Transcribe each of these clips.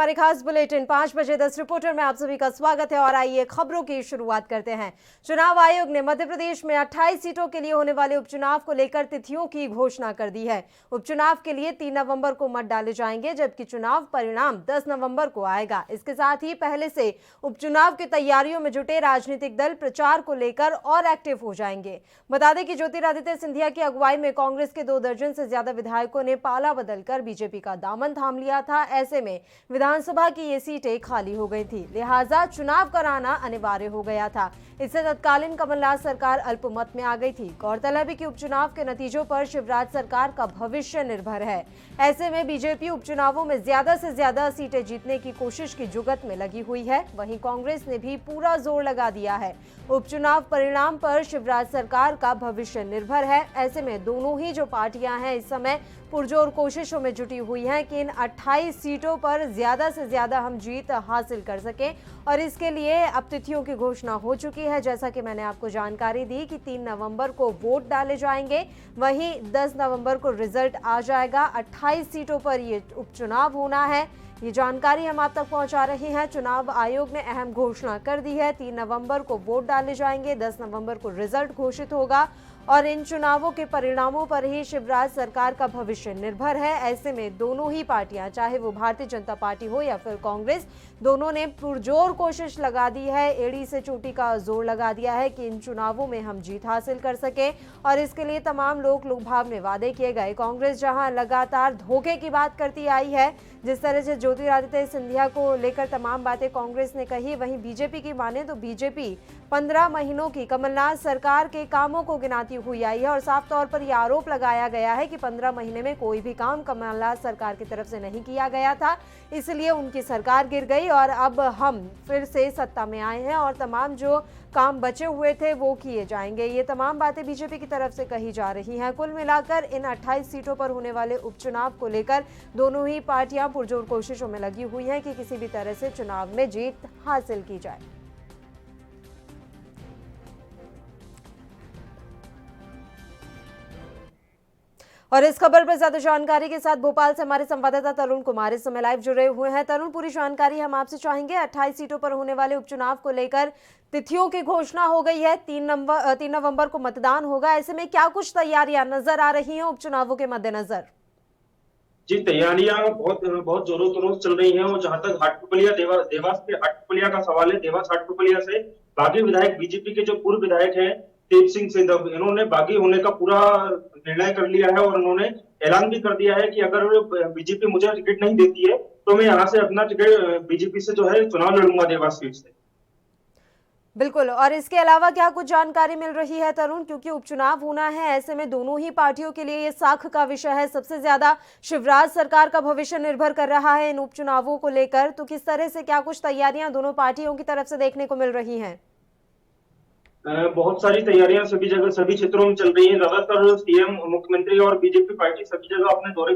हमारे खास बुलेटिन 5 बजे 10 रिपोर्टर में आप सभी का स्वागत है और आइए खबरों की शुरुआत करते हैं। चुनाव आयोग ने मध्य प्रदेश में 28 सीटों के लिए होने वाले उपचुनाव को लेकर तिथियों की घोषणा कर दी है। उपचुनाव के लिए 3 नवंबर को मत डाले जाएंगे, जबकि चुनाव परिणाम 10 नवंबर को आएगा। इसके साथ ही पहले से उपचुनाव की तैयारियों में जुटे राजनीतिक दल प्रचार को लेकर और एक्टिव हो जाएंगे। बता दें कि ज्योतिरादित्य सिंधिया की अगुवाई में कांग्रेस के 2 दर्जन से ज्यादा विधायकों ने पाला बदलकर बीजेपी का दामन थाम लिया था। ऐसे में विधानसभा की ये सीटें खाली हो गई थी, लिहाजा चुनाव कराना अनिवार्य हो गया था। इससे तत्कालीन कमलनाथ सरकार अल्पमत में आ गई थी। गौरतलब है कि उपचुनाव के नतीजों पर शिवराज सरकार का भविष्य निर्भर है। ऐसे में बीजेपी उपचुनावों में ज्यादा से ज्यादा सीटें जीतने की कोशिश की जुगत में लगी हुई है। वहीं कांग्रेस ने भी पूरा जोर लगा दिया है। उपचुनाव परिणाम पर शिवराज सरकार का भविष्य निर्भर है। ऐसे में दोनों ही जो पार्टियां हैं इस समय पुरजोर कोशिशों में जुटी हुई हैं कि इन 28 सीटों पर ज्यादा से ज्यादा हम जीत हासिल कर सकें, और इसके लिए अब तिथियों की घोषणा हो चुकी है। जैसा कि मैंने आपको जानकारी दी कि 3 नवंबर को वोट डाले जाएंगे, वहीं 10 नवंबर को रिजल्ट आ जाएगा। 28 सीटों पर ये उपचुनाव होना है, ये जानकारी हम आप तक पहुंचा रहे हैं। चुनाव आयोग ने अहम घोषणा कर दी है। 3 नवंबर को वोट डाले जाएंगे, 10 नवंबर को रिजल्ट घोषित होगा और इन चुनावों के परिणामों पर ही शिवराज सरकार का भविष्य निर्भर है। ऐसे में दोनों ही पार्टियां, चाहे वो भारतीय जनता पार्टी हो या फिर कांग्रेस, दोनों ने पुरजोर कोशिश लगा दी है, एड़ी से चोटी का जोर लगा दिया है कि इन चुनावों में हम जीत हासिल कर सके, और इसके लिए तमाम लोक लुभावने वादे किए गए। कांग्रेस जहां लगातार धोखे की बात करती आई है, जिस तरह से ज्योतिरादित्य सिंधिया को लेकर तमाम बातें कांग्रेस ने कही, वहीं बीजेपी की माने तो बीजेपी 15 महीनों की कमलनाथ सरकार के कामों को गिनाती हुई आई है और साफ तौर पर यह आरोप लगाया गया है कि 15 महीने में कोई भी काम कमलनाथ सरकार की तरफ से नहीं किया गया था, इसलिए उनकी सरकार गिर गई और अब हम फिर से सत्ता में आए हैं और तमाम जो काम बचे हुए थे वो किए जाएंगे। ये तमाम बातें बीजेपी की तरफ से कही जा रही हैं। कुल मिलाकर इन 28 सीटों पर होने वाले उपचुनाव को लेकर दोनों ही पार्टियां पुरजोर कोशिशों में लगी हुई हैं कि किसी भी तरह से चुनाव में जीत हासिल की जाए। और इस खबर पर ज्यादा जानकारी के साथ भोपाल से हमारे संवाददाता तरुण कुमार इस समय लाइव जुड़े हुए हैं। तरुण, पूरी जानकारी हम आपसे चाहेंगे। 28 सीटों पर होने वाले उपचुनाव को लेकर तिथियों की घोषणा हो गई है। 3 नवंबर को मतदान होगा। ऐसे में क्या कुछ तैयारियां नजर आ रही हैं उपचुनावों के मद्देनजर? जी, तैयारियां बहुत बहुत जोरों शोरों से चल रही हैं। और जहां तक हाटपिपलिया देवास के हाटपिपलिया का सवाल है, देवास हाटपिपलिया से बागी विधायक बीजेपी के जो पूर्व विधायक हैं तेज सिंह सेंधव, इन्होंने बागी होने का पूरा निर्णय कर लिया है और उन्होंने ऐलान भी कर दिया है कि अगर बीजेपी मुझे टिकट नहीं देती है तो मैं यहाँ से अपना टिकट बीजेपी से जो है चुनाव लड़ूंगा देवास सीट से। बिल्कुल, और इसके अलावा क्या कुछ जानकारी मिल रही है तरुण, क्योंकि उपचुनाव होना है, ऐसे में दोनों ही पार्टियों के लिए ये साख का विषय है। सबसे ज्यादा शिवराज सरकार का भविष्य निर्भर कर रहा है इन उपचुनावों को लेकर, तो किस तरह से क्या कुछ तैयारियां दोनों पार्टियों की तरफ से देखने को मिल रही हैं? बहुत सारी तैयारियां सभी जगह सभी क्षेत्रों में चल रही है। ज्यादातर सीएम, मुख्यमंत्री और बीजेपी पार्टी सभी जगह अपने दौरे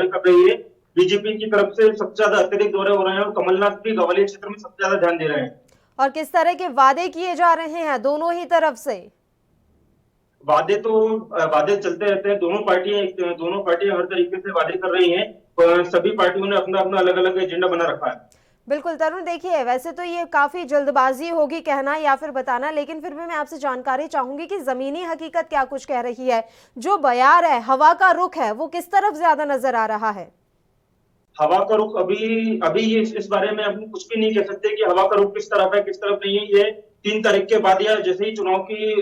कर रही है। बीजेपी की तरफ से सबसे ज्यादा अत्यधिक दौरे हो रहे हैं और कमलनाथ भी ग्वालियर क्षेत्र में सबसे ज्यादा ध्यान दे रहे हैं। और किस तरह के वादे किए जा रहे हैं दोनों ही तरफ से? वादे चलते रहते हैं। दोनों पार्टियां हर तरीके से वादे कर रही हैं। सभी पार्टियों ने अपना अपना अलग अलग एजेंडा बना रखा है। बिल्कुल तरुण, देखिए वैसे तो ये काफी जल्दबाजी होगी कहना या फिर बताना, लेकिन फिर भी मैं आपसे जानकारी चाहूंगी कि जमीनी हकीकत क्या कुछ कह रही है। जो बयार है, हवा का रुख है, वो किस तरफ ज्यादा नजर आ रहा है? हवा का रुख अभी अभी ये इस बारे में हम कुछ भी नहीं कह सकते कि हवा का रुख किस तरफ है किस तरफ नहीं है। ये 3 तारीख के बाद या जैसे ही चुनाव की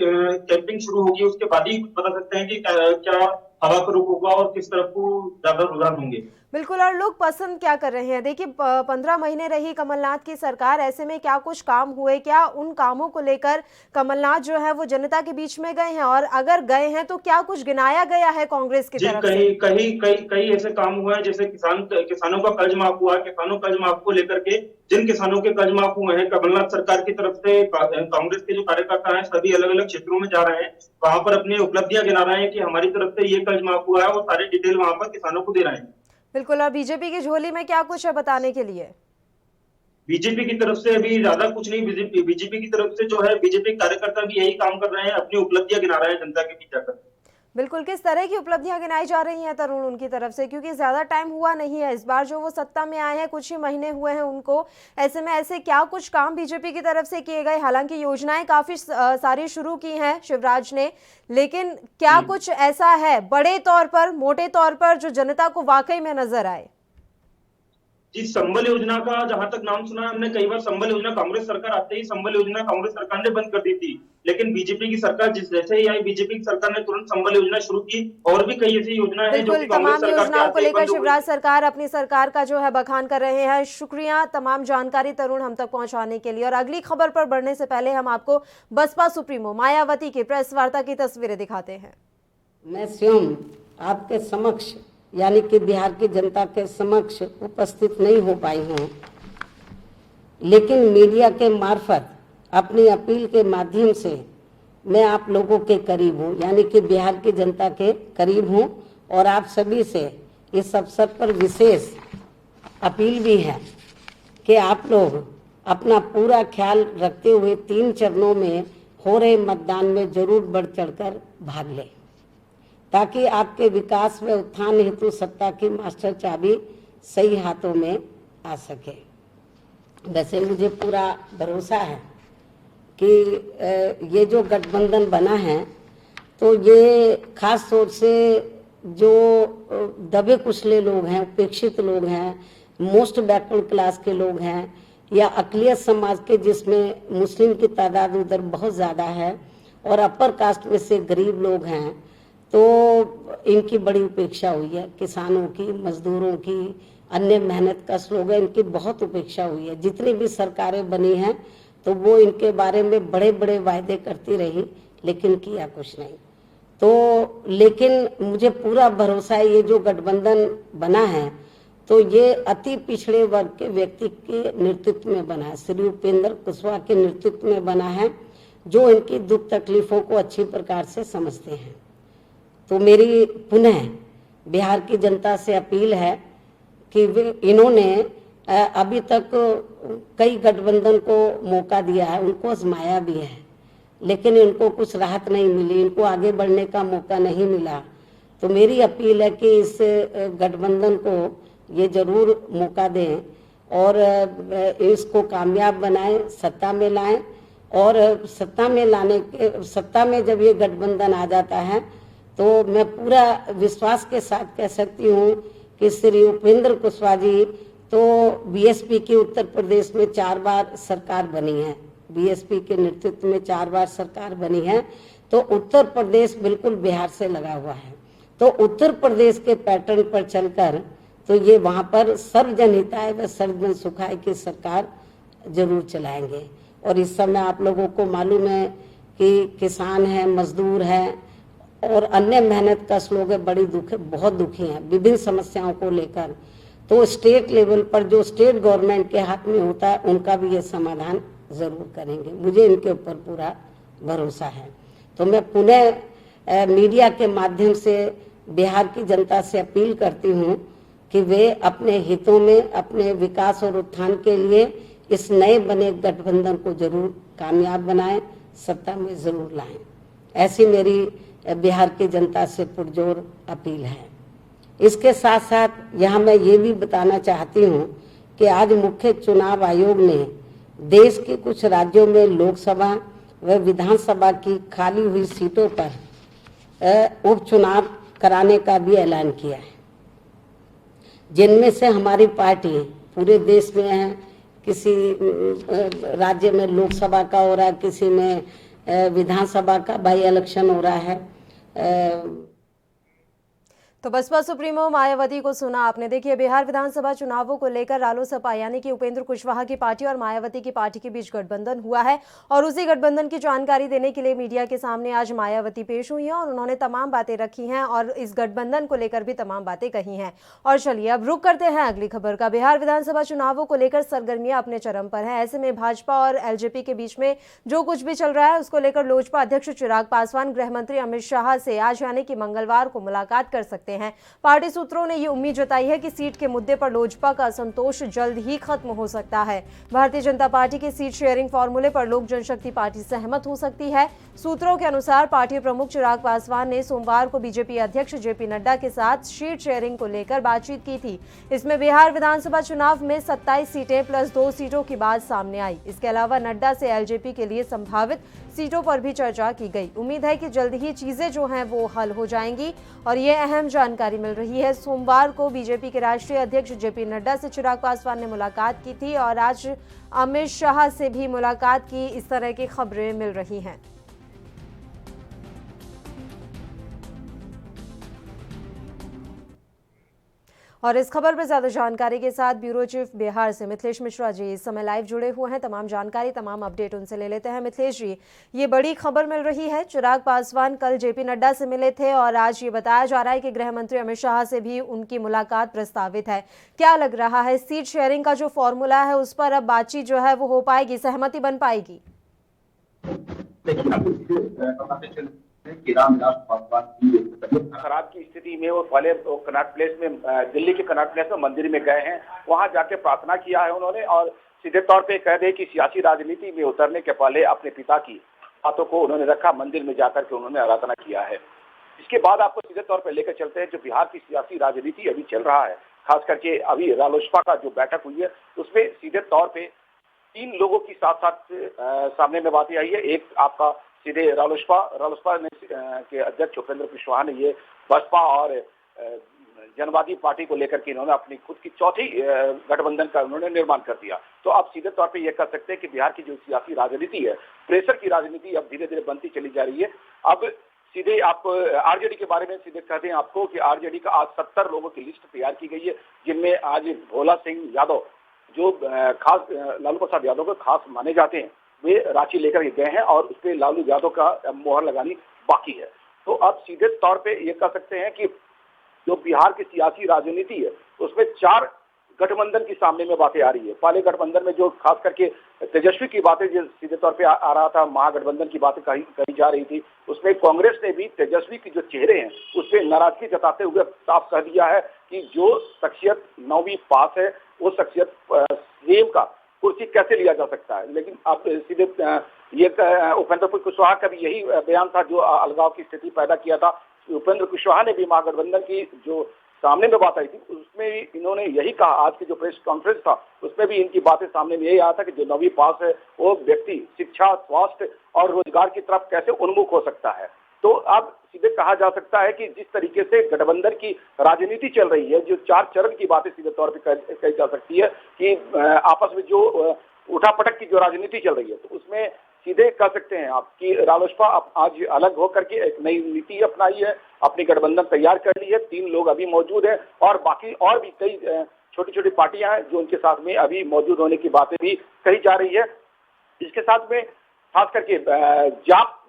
कैंपिंग शुरू होगी उसके बाद ही बता सकते हैं कि क्या हवा का रुख होगा और किस तरफ को ज्यादा रुझान होंगे। बिल्कुल, और लोग पसंद क्या कर रहे हैं? देखिए 15 महीने रही कमलनाथ की सरकार, ऐसे में क्या कुछ काम हुए? क्या उन कामों को लेकर कमलनाथ जो है वो जनता के बीच में गए हैं, और अगर गए हैं तो क्या कुछ गिनाया गया है कांग्रेस की जी, तरफ से? कहीं कहीं कई कई ऐसे काम हुए हैं, जैसे किसानों का कर्ज माफ हुआ। किसानों कर्ज माफ को लेकर के जिन किसानों के कर्ज माफ हुए हैं, कमलनाथ सरकार की तरफ से कांग्रेस के जो कार्यकर्ता हैं सभी अलग अलग क्षेत्रों में जा रहे हैं, वहां पर अपनी उपलब्धियां गिना रहे हैं कि हमारी तरफ से ये कर्ज माफ हुआ है और सारी डिटेल वहां पर किसानों को दे रहे हैं। बिल्कुल, और बीजेपी की झोली में क्या कुछ है बताने के लिए? बीजेपी की तरफ से अभी ज्यादा कुछ नहीं। बीजेपी की तरफ से जो है बीजेपी कार्यकर्ता भी यही काम कर रहे हैं, अपनी उपलब्धियां गिना रहे हैं जनता के बीच जाकर। बिल्कुल, किस तरह की उपलब्धियां गिनाई जा रही हैं तरुण उनकी तरफ से, क्योंकि ज़्यादा टाइम हुआ नहीं है, इस बार जो वो सत्ता में आए हैं कुछ ही महीने हुए हैं उनको। ऐसे में ऐसे क्या कुछ काम बीजेपी की तरफ से किए गए? हालांकि योजनाएं काफ़ी सारी शुरू की हैं शिवराज ने, लेकिन क्या जी कुछ ऐसा है बड़े तौर पर, मोटे तौर पर, जो जनता को वाकई में नजर आए? जी, संबल योजना का जहां तक नाम सुना है हमने कई बार। संबल योजना कांग्रेस सरकार आते ही संबल योजना कांग्रेस सरकार ने बंद कर दी थी, लेकिन बीजेपी की सरकार जैसे ही आई, बीजेपी की सरकार ने तुरंत संबल योजना शुरू की। और भी कई ऐसी योजना है जो बिल्कुल, कि कांग्रेस तमाम सरकार के योजनाओं को आते ही लेकर बंद हो गई शिवराज थी। सरकार अपनी सरकार का जो है बखान कर रहे हैं। शुक्रिया तमाम जानकारी तरुण हम तक पहुंचाने के लिए। और अगली खबर पर बढ़ने से पहले हम आपको बसपा सुप्रीमो मायावती की प्रेस वार्ता की तस्वीरें दिखाते हैं। मैं स्वयं आपके समक्ष यानी कि बिहार की जनता के समक्ष उपस्थित नहीं हो पाई हूँ, लेकिन मीडिया के मार्फत अपनी अपील के माध्यम से मैं आप लोगों के करीब हूँ, यानी कि बिहार की जनता के करीब हूँ। और आप सभी से इस अवसर पर विशेष अपील भी है कि आप लोग अपना पूरा ख्याल रखते हुए 3 चरणों में हो रहे मतदान में जरूर बढ़ चढ़कर भाग लें, ताकि आपके विकास व उत्थान हेतु सत्ता की मास्टर चाबी सही हाथों में आ सके। वैसे मुझे पूरा भरोसा है कि ये जो गठबंधन बना है, तो ये खास तौर से जो दबे कुचले लोग हैं, उपेक्षित लोग हैं, मोस्ट बैकवर्ड क्लास के लोग हैं, या अकलियत समाज के जिसमें मुस्लिम की तादाद उधर बहुत ज़्यादा है, और अपर कास्ट में से गरीब लोग हैं, तो इनकी बड़ी उपेक्षा हुई है। किसानों की, मजदूरों की, अन्य मेहनत कश लोग हैं, इनकी बहुत उपेक्षा हुई है। जितनी भी सरकारें बनी हैं तो वो इनके बारे में बड़े बड़े वायदे करती रही, लेकिन किया कुछ नहीं। तो लेकिन मुझे पूरा भरोसा है, ये जो गठबंधन बना है तो ये अति पिछड़े वर्ग के व्यक्ति के नेतृत्व में बना है, श्री उपेंद्र कुशवाहा के नेतृत्व में बना है, जो इनकी दुख तकलीफों को अच्छी प्रकार से समझते हैं। तो मेरी पुनः बिहार की जनता से अपील है कि इन्होंने अभी तक कई गठबंधन को मौका दिया है, उनको आजमाया भी है, लेकिन इनको कुछ राहत नहीं मिली, इनको आगे बढ़ने का मौका नहीं मिला। तो मेरी अपील है कि इस गठबंधन को ये जरूर मौका दें और इसको कामयाब बनाएं, सत्ता में लाएं। और सत्ता में जब ये गठबंधन आ जाता है तो मैं पूरा विश्वास के साथ कह सकती हूँ कि श्री उपेंद्र कुशवाहा जी तो बीएसपी की उत्तर प्रदेश में 4 बार सरकार बनी है, बीएसपी के नेतृत्व में 4 बार सरकार बनी है। तो उत्तर प्रदेश बिल्कुल बिहार से लगा हुआ है, तो उत्तर प्रदेश के पैटर्न पर चलकर तो ये वहाँ पर सर्वजन हिताय व सर्वजन सुखाय की सरकार जरूर चलाएंगे। और इस समय आप लोगों को मालूम है कि किसान है, मजदूर है और अन्य मेहनत कश लोग बड़ी बहुत दुखी हैं विभिन्न समस्याओं को लेकर। तो स्टेट लेवल पर जो स्टेट गवर्नमेंट के हाथ में होता है उनका भी ये समाधान जरूर करेंगे, मुझे इनके ऊपर पूरा भरोसा है। तो मैं पुनः मीडिया के माध्यम से बिहार की जनता से अपील करती हूँ कि वे अपने हितों में, अपने विकास और उत्थान के लिए इस नए बने गठबंधन को जरूर कामयाब बनाएं, सत्ता में जरूर लाएं। ऐसी मेरी बिहार की जनता से पुरजोर अपील है। इसके साथ साथ यहाँ मैं ये भी बताना चाहती हूँ कि आज मुख्य चुनाव आयोग ने देश के कुछ राज्यों में लोकसभा व विधानसभा की खाली हुई सीटों पर उपचुनाव कराने का भी ऐलान किया है, जिनमें से हमारी पार्टी पूरे देश में है। किसी राज्य में लोकसभा का हो रहा है, किसी में विधानसभा का बाई इलेक्शन हो रहा है। तो बसपा सुप्रीमो मायावती को सुना आपने। देखिए, बिहार विधानसभा चुनावों को लेकर रालोसपा यानी कि उपेंद्र कुशवाहा की पार्टी और मायावती की पार्टी के बीच गठबंधन हुआ है, और उसी गठबंधन की जानकारी देने के लिए मीडिया के सामने आज मायावती पेश हुई हैं और उन्होंने तमाम बातें रखी हैं और इस गठबंधन को लेकर भी तमाम बातें कही हैं। और चलिए अब रुक करते हैं अगली खबर का। बिहार विधानसभा चुनावों को लेकर सरगर्मियां अपने चरम पर है। ऐसे में भाजपा और एलजेपी के बीच में जो कुछ भी चल रहा है उसको लेकर लोजपा अध्यक्ष चिराग पासवान गृह मंत्री अमित शाह से आज यानी कि मंगलवार को मुलाकात कर सकते हैं। पार्टी सूत्रों ने ये उम्मीद जताई है कि सीट के मुद्दे पर लोजपा का असंतोष जल्द ही खत्म हो सकता है। भारतीय जनता पार्टी के सीट शेयरिंग फॉर्मूले पर लोक जनशक्ति पार्टी सहमत हो सकती है। सूत्रों के अनुसार पार्टी प्रमुख चिराग पासवान ने सोमवार को बीजेपी अध्यक्ष जेपी नड्डा के साथ सीट शेयरिंग को लेकर बातचीत की थी। इसमें बिहार विधानसभा चुनाव में 27 सीटें प्लस 2 सीटों की बात सामने आई। इसके अलावा नड्डा से एलजेपी के लिए संभावित सीटों पर भी चर्चा की गई। उम्मीद है कि जल्द ही चीजें जो हैं वो हल हो जाएंगी और ये अहम जानकारी मिल रही है। सोमवार को बीजेपी के राष्ट्रीय अध्यक्ष जेपी नड्डा से चिराग पासवान ने मुलाकात की थी और आज अमित शाह से भी मुलाकात की, इस तरह की खबरें मिल रही हैं। और इस खबर पर ज्यादा जानकारी के साथ ब्यूरो चीफ बिहार से मिथिलेश मिश्रा जी इस समय लाइव जुड़े हुए हैं। तमाम जानकारी, तमाम अपडेट उनसे ले लेते हैं। मिथिलेश जी, ये बड़ी खबर मिल रही है, चिराग पासवान कल जेपी नड्डा से मिले थे और आज ये बताया जा रहा है कि गृह मंत्री अमित शाह से भी उनकी मुलाकात प्रस्तावित है। क्या लग रहा है, सीट शेयरिंग का जो फॉर्मूला है उस पर अब बातचीत जो है वो हो पाएगी, सहमति बन पाएगी? खराब की स्थिति में वो पहले कनॉट प्लेस में, दिल्ली के कनॉट प्लेस में मंदिर में गए हैं, वहां जाके प्रार्थना किया है उन्होंने और सीधे तौर पे कह दे कि सियासी राजनीति में उतरने के पहले अपने पिता की बातों को उन्होंने रखा, मंदिर में जाकर के उन्होंने आराधना किया है। इसके बाद आपको सीधे तौर पे लेकर चलते हैं जो बिहार की सियासी राजनीति अभी चल रहा है, खास करके अभी रालोसपा का जो बैठक हुई है उसमें सीधे तौर पे 3 लोगों की साथ साथ सामने में बातें आई है। एक आपका सीधे रालोसपा ने के अध्यक्ष उपेंद्र कुशवाहा ने ये बसपा और जनवादी पार्टी को लेकर के इन्होंने अपनी खुद की चौथी गठबंधन का उन्होंने निर्माण कर दिया। तो आप सीधे तौर पे ये कह सकते हैं कि बिहार की जो सियासी राजनीति है, प्रेशर की राजनीति अब धीरे धीरे बनती चली जा रही है। अब सीधे आप आरजेडी के बारे में सीधे कहते हैं आपको कि आरजेडी का आज 70 लोगों की लिस्ट तैयार की गई है, जिनमें आज भोला सिंह यादव जो खास लालू प्रसाद यादव को खास माने जाते हैं, वे रांची लेकर गए हैं और उस पर लालू यादव का मोहर लगानी बाकी है। तो अब सीधे तौर पे ये कह सकते हैं कि जो बिहार की सियासी राजनीति है उसमें 4 गठबंधन की सामने में बातें आ रही है। पहले गठबंधन में जो खास करके तेजस्वी की बातें जो सीधे तौर पे आ रहा था, महागठबंधन की बातें कही जा रही थी, उसमें कांग्रेस ने भी तेजस्वी के जो चेहरे हैं उस पर नाराजगी जताते हुए साफ कह दिया है कि जो शख्सियत 9वीं पास है वो शख्सियत सीएम का कुर्सी कैसे लिया जा सकता है। लेकिन अब सीधे ये उपेंद्र कुशवाहा का भी यही बयान था जो अलगाव की स्थिति पैदा किया था। उपेंद्र कुशवाहा ने भी महागठबंधन की जो सामने में बात आई थी उसमें भी इन्होंने यही कहा, आज की जो प्रेस कॉन्फ्रेंस था उसमें भी इनकी बातें सामने में यही आया था कि जो 9वीं पास है वो व्यक्ति शिक्षा, स्वास्थ्य और रोजगार की तरफ कैसे उन्मुख हो सकता है। तो अब सीधे कहा जा सकता है कि जिस तरीके से गठबंधन की राजनीति चल रही है, जो 4 चरण की बातें सीधे तौर पर कही जा सकती है कि आपस में जो उठापटक की जो राजनीति चल रही है, तो उसमें सीधे कह सकते हैं आप कि रालोसपा आज अलग होकर के एक नई नीति अपनाई है, अपनी गठबंधन तैयार कर ली है। 3 लोग अभी मौजूद हैं और बाकी और भी कई छोटी छोटी पार्टियां हैं जो उनके साथ में अभी मौजूद होने की बातें भी कही जा रही है। इसके साथ में खास करके जाप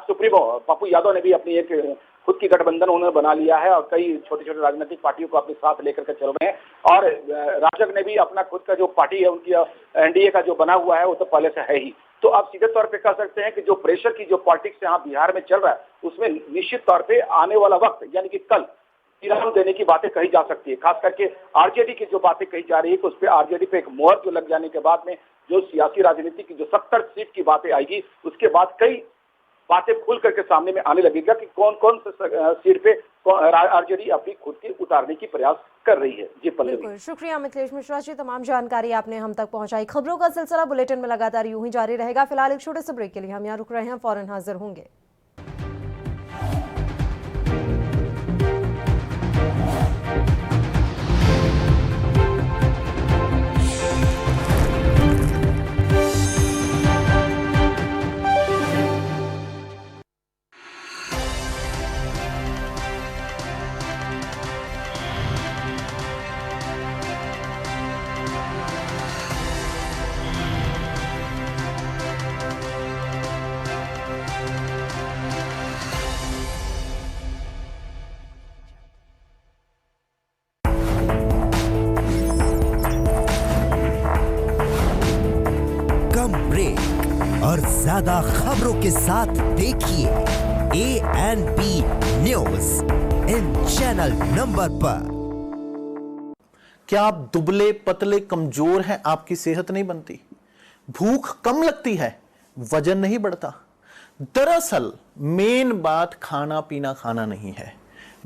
सुप्रीमो पप्पू यादव ने भी अपनी एक खुद की गठबंधन उन्होंने बना लिया है और कई छोटी छोटी राजनीतिक पार्टियों को अपने साथ लेकर के चल रहे हैं। और राजग ने भी अपना खुद का जो पार्टी है उनकी एनडीए का जो बना हुआ है वो तो पहले से है ही। तो आप सीधे तौर पे कह सकते हैं कि जो प्रेशर की जो पॉलिटिक्स यहाँ बिहार में चल रहा है उसमें निश्चित तौर पे आने वाला वक्त यानी कि कल विराम देने की बातें कही जा सकती है। खास करके आरजेडी की जो बातें कही जा रही है कि उस पर आरजेडी पे एक मोहर जो लग जाने के बाद में जो सियासी राजनीति की जो 70 सीट की बातें आएगी, उसके बाद कई बातें खुल करके सामने में आने लगेगा कि कौन कौन से सीट पे आरजेडी अपनी खुद की उतारने की प्रयास कर रही है। जी बिल्कुल, शुक्रिया मिथिलेश मिश्रा जी, तमाम जानकारी आपने हम तक पहुंचाई। खबरों का सिलसिला बुलेटिन में लगातार यूं ही जारी रहेगा। फिलहाल एक छोटे से ब्रेक के लिए हम यहाँ रुक रहे हैं, फौरन हाजिर होंगे। और ज्यादा खबरों के साथ देखिए ANP न्यूज़। इन चैनल नंबर पर। क्या आप दुबले पतले कमजोर हैं, आपकी सेहत नहीं बनती, भूख कम लगती है, वजन नहीं बढ़ता? दरअसल मेन बात खाना पीना खाना नहीं है,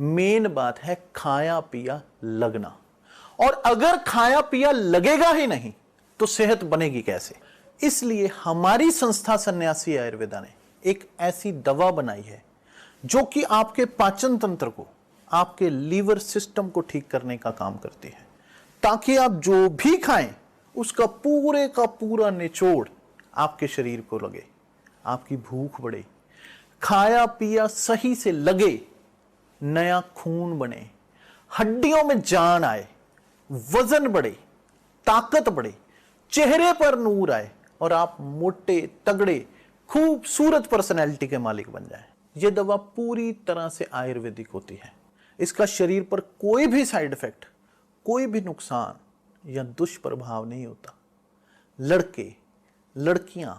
मेन बात है खाया पिया लगना। और अगर खाया पिया लगेगा ही नहीं तो सेहत बनेगी कैसे? इसलिए हमारी संस्था सन्यासी आयुर्वेदा ने एक ऐसी दवा बनाई है जो कि आपके पाचन तंत्र को, आपके लीवर सिस्टम को ठीक करने का काम करती है, ताकि आप जो भी खाएं उसका पूरे का पूरा निचोड़ आपके शरीर को लगे, आपकी भूख बढ़े, खाया पिया सही से लगे, नया खून बने, हड्डियों में जान आए, वजन बढ़े, ताकत बढ़े, चेहरे पर नूर आए और आप मोटे तगड़े खूबसूरत पर्सनैलिटी के मालिक बन जाएं। यह दवा पूरी तरह से आयुर्वेदिक होती है। इसका शरीर पर कोई भी साइड इफेक्ट, कोई भी नुकसान या दुष्प्रभाव नहीं होता। लड़के लड़कियां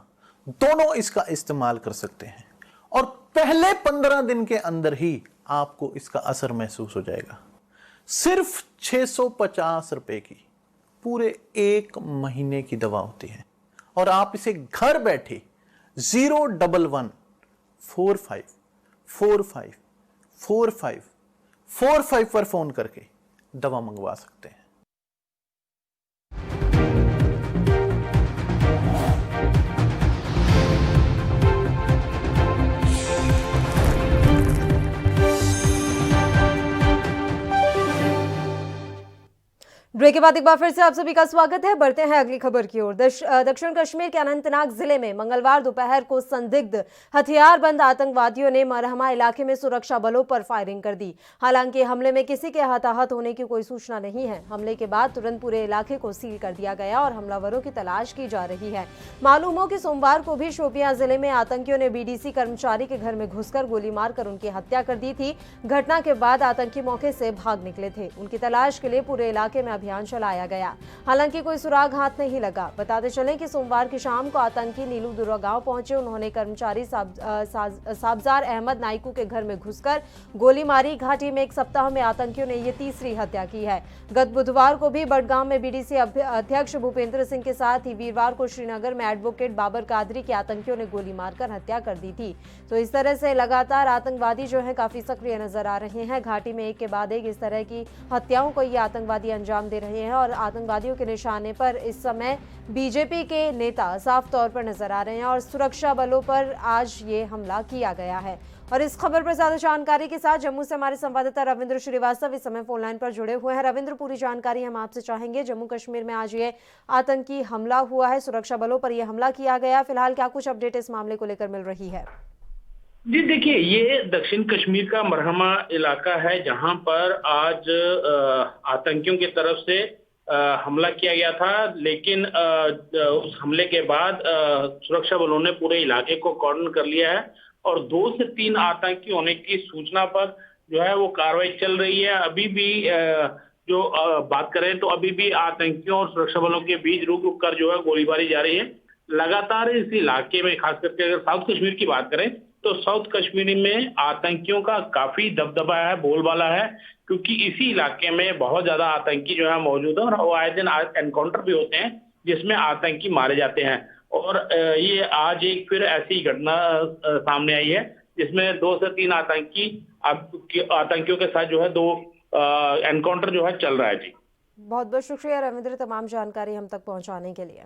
दोनों इसका इस्तेमाल कर सकते हैं और पहले 15 दिन के अंदर ही आपको इसका असर महसूस हो जाएगा। सिर्फ 650 रुपए की पूरे 1 महीने की दवा होती है और आप इसे घर बैठे 01145454545 पर फोन करके दवा मंगवा सकते हैं। ब्रेक के बाद एक बार फिर से आप सभी का स्वागत है। बढ़ते हैं अगली खबर की ओर। दक्षिण कश्मीर के अनंतनाग जिले में मंगलवार दोपहर को संदिग्ध हथियारबंद आतंकवादियों ने मरहमा इलाके में सुरक्षा बलों पर फायरिंग कर दी। हालांकि हमले में किसी के हताहत होने की कोई सूचना नहीं है। हमले के बाद तुरंत पूरे इलाके को सील कर दिया गया और हमलावरों की तलाश की जा रही है। मालूम हो कि सोमवार को भी शोपियां जिले में आतंकियों ने बीडीसी कर्मचारी के घर में घुसकर गोली मारकर उनकी हत्या कर दी थी। घटना के बाद आतंकी मौके से भाग निकले थे। उनकी तलाश के लिए पूरे इलाके में अभियान चलाया गया। हालांकि कोई सुराग हाथ नहीं लगा। बताते चलें कि सोमवार की शाम को आतंकी नीलूदुर्रा गांव पहुंचे। उन्होंने कर्मचारी साबजार अहमद नाइकू के घर में घुसकर गोली मारी। घाटी में एक सप्ताह में आतंकियों ने ये तीसरी हत्या की है। गत बुधवार को भी बडगाम में बीडीसी अध्यक्ष भूपेंद्र सिंह के साथ ही वीरवार को श्रीनगर में एडवोकेट बाबर कादरी की आतंकियों ने गोली मारकर हत्या कर दी थी। तो इस तरह से लगातार आतंकवादी जो है काफी सक्रिय नजर आ रहे हैं। घाटी में एक के बाद एक इस तरह की हत्याओं को ये आतंकवादी अंजाम दे रहे हैं और आतंकवादियों के निशाने पर इस समय बीजेपी के नेता साफ तौर पर नजर आ रहे हैं और सुरक्षा बलों पर आज ये हमला किया गया है। और इस खबर पर ज्यादा जानकारी के साथ जम्मू से हमारे संवाददाता रविंद्र श्रीवास्तव इस समय फोन लाइन पर जुड़े हुए हैं। रविंद्र, पूरी जानकारी हम आपसे चाहेंगे। जम्मू कश्मीर में आज ये आतंकी हमला हुआ है, सुरक्षा बलों पर यह हमला किया गया, फिलहाल क्या कुछ अपडेट इस मामले को लेकर मिल रही है? जी देखिए, ये दक्षिण कश्मीर का मरहमा इलाका है जहां पर आज आतंकियों की तरफ से हमला किया गया था। लेकिन उस हमले के बाद सुरक्षा बलों ने पूरे इलाके को कॉर्डन कर लिया है और 2 से 3 आतंकी होने की सूचना पर जो है वो कार्रवाई चल रही है। अभी भी जो बात करें तो अभी भी आतंकियों और सुरक्षा बलों के बीच रुक रुक कर जो है गोलीबारी जारी है। लगातार इस इलाके में, खास करके अगर साउथ कश्मीर की बात करें तो साउथ कश्मीर में आतंकियों का काफी दबदबा है, बोलबाला है, क्योंकि इसी इलाके में बहुत ज्यादा आतंकी जो है मौजूद है और आए दिन एनकाउंटर भी होते हैं जिसमें आतंकी मारे जाते हैं। और ये आज एक फिर ऐसी घटना सामने आई है जिसमें 2 से 3 आतंकियों के साथ जो है 2 एनकाउंटर जो है चल रहा है। जी बहुत बहुत शुक्रिया रविंद्र, तमाम जानकारी हम तक पहुंचाने के लिए।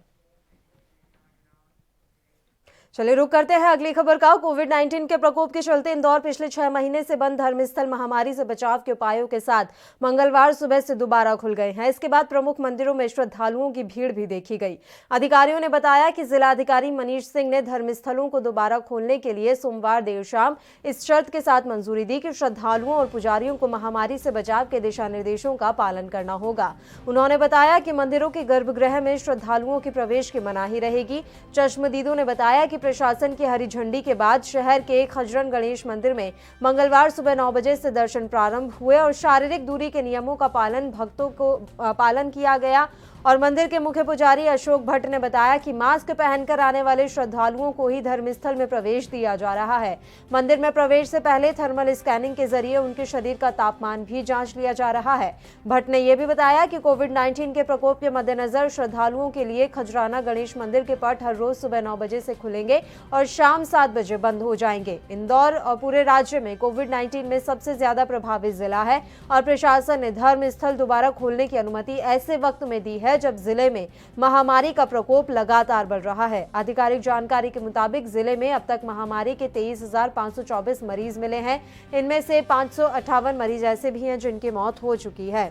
चलिए रुक करते हैं अगली खबर का। कोविड-19 के प्रकोप के चलते इंदौर पिछले 6 महीने से बंद धर्मस्थल महामारी से बचाव के उपायों के साथ मंगलवार सुबह से दोबारा खुल गए हैं। इसके बाद प्रमुख मंदिरों में श्रद्धालुओं की भीड़ भी देखी गई। अधिकारियों ने बताया कि जिलाधिकारी मनीष सिंह ने धर्मस्थलों को दोबारा खोलने के लिए सोमवार देर शाम इस शर्त के साथ मंजूरी दी कि श्रद्धालुओं और पुजारियों को महामारी से बचाव के दिशा निर्देशों का पालन करना होगा। उन्होंने बताया कि मंदिरों के गर्भगृह में श्रद्धालुओं के प्रवेश की मनाही रहेगी। चश्मदीदों ने बताया कि प्रशासन की हरी झंडी के बाद शहर के खजरन गणेश मंदिर में मंगलवार सुबह 9 बजे से दर्शन प्रारंभ हुए और शारीरिक दूरी के नियमों का भक्तों को पालन किया गया और मंदिर के मुख्य पुजारी अशोक भट्ट ने बताया कि मास्क पहनकर आने वाले श्रद्धालुओं को ही धर्मस्थल में प्रवेश दिया जा रहा है। मंदिर में प्रवेश से पहले थर्मल स्कैनिंग के जरिए उनके शरीर का तापमान भी जांच लिया जा रहा है। भट्ट ने यह भी बताया कि कोविड-19 के प्रकोप के मद्देनजर श्रद्धालुओं के लिए खजराना गणेश मंदिर के पट हर रोज सुबह 9 बजे से खुलेंगे और शाम 7 बजे बंद हो जाएंगे। इंदौर और पूरे राज्य में कोविड-19 में सबसे ज्यादा प्रभावित जिला है और प्रशासन ने धर्म स्थल दोबारा खोलने की अनुमति ऐसे वक्त में दी है जब जिले में महामारी का प्रकोप लगातार बढ़ रहा है। आधिकारिक जानकारी के मुताबिक जिले में अब तक महामारी के 23,524 मरीज मिले हैं। इनमें से 558 मरीज ऐसे भी हैं जिनकी मौत हो चुकी है।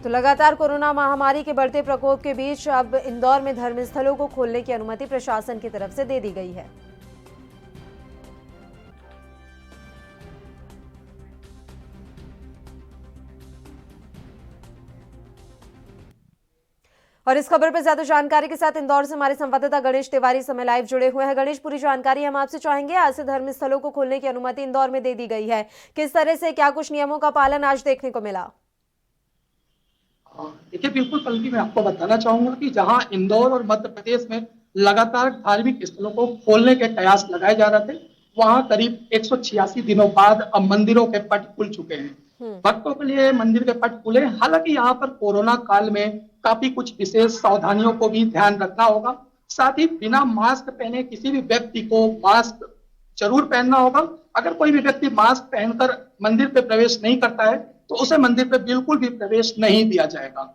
तो लगातार कोरोना महामारी के बढ़ते प्रकोप के बीच अब इंदौर में धर्मस्थलों को खोलने की अनुमति प्रशासन की तरफ से दे दी गई है। और इस खबर पर ज्यादा जानकारी के साथ इंदौर से हमारे संवाददाता गणेश तिवारी समय लाइव जुड़े हुए हैं। गणेश, पूरी जानकारी हम आपसे चाहेंगे। आज से धर्मस्थलों को खोलने की अनुमति इंदौर में दे दी गई है, किस तरह से क्या कुछ नियमों का पालन आज देखने को मिला? देखिए, बिल्कुल पल्लवी, मैं आपको बताना चाहूंगा कि जहां इंदौर और मध्य प्रदेश में लगातार धार्मिक स्थलों को खोलने के कयास लगाए जा रहे थे, वहां करीब 186 दिनों बाद अब मंदिरों के पट खुल चुके हैं। भक्तों के लिए मंदिर के पट खुले। हालांकि यहाँ पर कोरोना काल में काफी कुछ विशेष सावधानियों को भी ध्यान रखना होगा। साथ ही बिना मास्क पहने किसी भी व्यक्ति को मास्क जरूर पहनना होगा। अगर कोई भी व्यक्ति मास्क पहनकर मंदिर पे प्रवेश नहीं करता है तो उसे मंदिर पे बिल्कुल भी प्रवेश नहीं दिया जाएगा।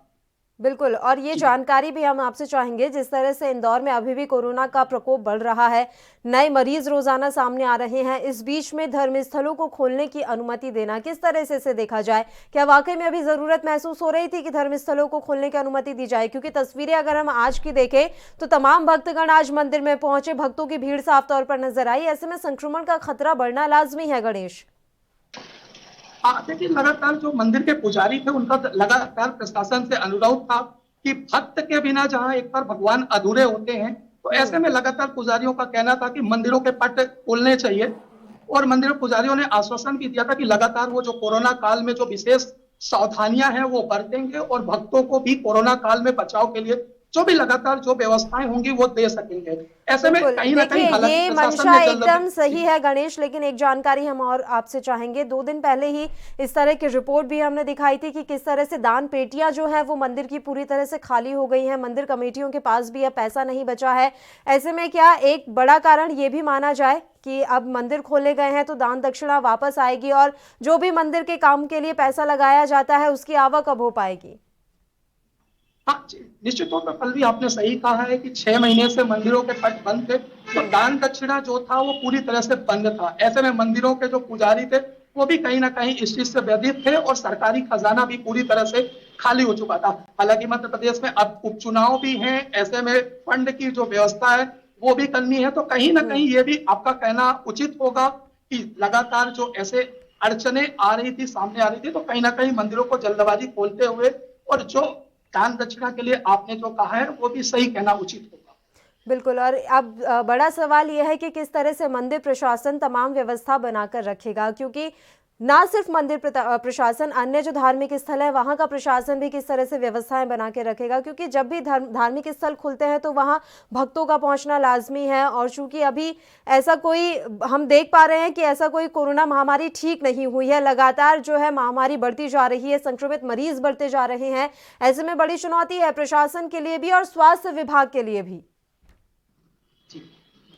बिल्कुल, और ये जानकारी भी हम आपसे चाहेंगे, जिस तरह से इंदौर में अभी भी कोरोना का प्रकोप बढ़ रहा है, नए मरीज रोजाना सामने आ रहे हैं, इस बीच में धर्मस्थलों को खोलने की अनुमति देना किस तरह से इसे देखा जाए? क्या वाकई में अभी जरूरत महसूस हो रही थी कि धर्मस्थलों को खोलने की अनुमति दी जाए? क्योंकि तस्वीरें अगर हम आज की देखें तो तमाम भक्तगण आज मंदिर में पहुंचे, भक्तों की भीड़ साफ तौर पर नजर आई। ऐसे में संक्रमण का खतरा बढ़ना लाजमी है। गणेश, देखिए, लगातार जो मंदिर के पुजारी थे उनका लगातार प्रशासन से अनुरोध था कि भक्त के बिना जहां एक बार भगवान अधूरे होते हैं, तो ऐसे में लगातार पुजारियों का कहना था कि मंदिरों के पट खोलने चाहिए। और मंदिर पुजारियों ने आश्वासन भी दिया था कि लगातार वो जो कोरोना काल में जो विशेष सावधानियां हैं वो बरतेंगे और भक्तों को भी कोरोना काल में बचाव के लिए जो भी लगातार जो व्यवस्थाएं होंगी वो दे सकेंगे। ऐसे में कहीं ना कहीं ये मंशा एकदम सही है गणेश, लेकिन एक जानकारी हम और आपसे चाहेंगे। 2 दिन पहले ही इस तरह की रिपोर्ट भी हमने दिखाई थी कि किस तरह से दान पेटियां जो है वो मंदिर की पूरी तरह से खाली हो गई हैं, मंदिर कमेटियों के पास भी अब पैसा नहीं बचा है। ऐसे में क्या एक बड़ा कारण ये भी माना जाए कि अब मंदिर खोले गए हैं तो दान दक्षिणा वापस आएगी और जो भी मंदिर के काम के लिए पैसा लगाया जाता है उसकी आवक अब हो पाएगी? हाँ, निश्चित तौर पर पल्लवी, आपने सही कहा है कि 6 महीने से मंदिरों के पट बंद थे, तो दान दक्षिणा जो था वो पूरी तरह से बंद था। ऐसे में मंदिरों के जो पुजारी थे वो भी कहीं ना कहीं इस चीज से व्यथित थे और सरकारी खजाना भी पूरी तरह से खाली हो चुका था। हालांकि मध्य प्रदेश में अब उपचुनाव भी हैं, ऐसे में फंड की जो व्यवस्था है वो भी करनी है। तो कहीं ना कहीं ये भी आपका कहना उचित होगा कि लगातार जो ऐसे अड़चने आ रही थी, सामने आ रही थी, तो कहीं ना कहीं मंदिरों को जल्दबाजी खोलते हुए और जो दान दक्षिणा के लिए आपने जो कहा है वो भी सही कहना उचित होगा। बिल्कुल, और अब बड़ा सवाल यह है कि किस तरह से मंदिर प्रशासन तमाम व्यवस्था बनाकर रखेगा, क्योंकि ना सिर्फ मंदिर प्रशासन, अन्य जो धार्मिक स्थल है वहां का प्रशासन भी किस तरह से व्यवस्थाएं बना के रखेगा, क्योंकि जब भी धार्मिक स्थल खुलते हैं तो वहां भक्तों का पहुंचना लाजमी है। और चूंकि अभी ऐसा कोई हम देख पा रहे हैं कि ऐसा कोई कोरोना महामारी ठीक नहीं हुई है, लगातार जो है महामारी बढ़ती जा रही है, संक्रमित मरीज बढ़ते जा रहे हैं। ऐसे में बड़ी चुनौती है प्रशासन के लिए भी और स्वास्थ्य विभाग के लिए भी।